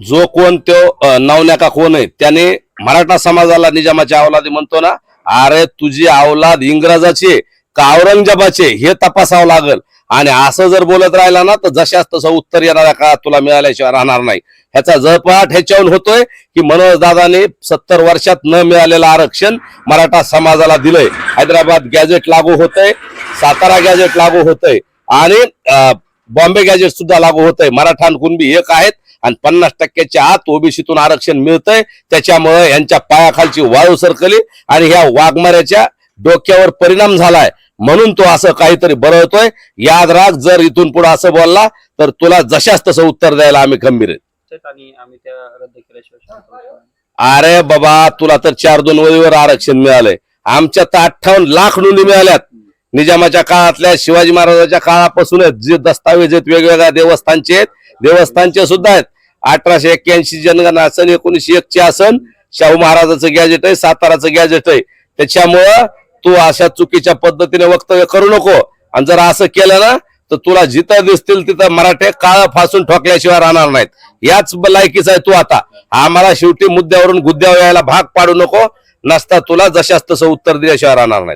जो कोण तो नवन्या का कोण आहे त्याने मराठा समाजाला निजामाची अवलादी म्हणतो ना, अरे तुझी अवलाद इंग्रजाची आहे का औरंगजेबाचे हे तपासावं लागल. आणि असं जर बोलत राहिला ना तर जशाच तसं उत्तर येणाऱ्या काळात तुला मिळाल्याशिवाय राहणार नाही. ह्याचा जळपाट ह्याच्याहून होतोय की मनोज दादाने 70 वर्षात न मिळालेलं आरक्षण मराठा समाजाला दिलंय. हैदराबाद गॅजेट लागू होतंय, सातारा गॅजेट लागू होतंय आणि बॉम्बे गॅजेट सुद्धा लागू होतंय. मराठा आणि कुणबी एक आहेत आणि 50% आत ओबीसीतून आरक्षण मिळतंय. त्याच्यामुळे यांच्या पायाखालची वाळू सरकली आणि ह्या वाघमाऱ्याच्या डोक्यावर परिणाम झालाय म्हणून तो असं काहीतरी बरळतोय. याद राख, जर इथून पुढे असं बोलला तर तुला जशाच तसं उत्तर द्यायला आम्ही खंबीर आहे. अरे बाबा, तुला तर 4-2 वळीवर आरक्षण मिळालंय. आमच्या तर 58 लाख नोंदी मिळाल्यात. निजामाच्या काळातल्या, शिवाजी महाराजांच्या काळापासून जे दस्तावेज आहेत वेगवेगळ्या देवस्थानचे सुद्धा आहेत. 1881 जनगणना असन, 1901 असन, शाहू महाराजाचं गॅजेट आहे, साताराचं गॅजेट आहे. त्याच्यामुळं तू अशा चुकीच्या पद्धतीने वक्तव्य करू नको. आणि जर असं केलं ना तर तुला जिथं दिसतील तिथं मराठे काळ फासून ठोकल्याशिवाय राहणार नाहीत. याच लायकीच आहे तू आता. आम्हाला शेवटी मुद्द्यावरून गुद्द्यावर यायला भाग पाडू नको. नसता तुला जशाच तसं उत्तर दिल्याशिवाय राहणार नाहीत.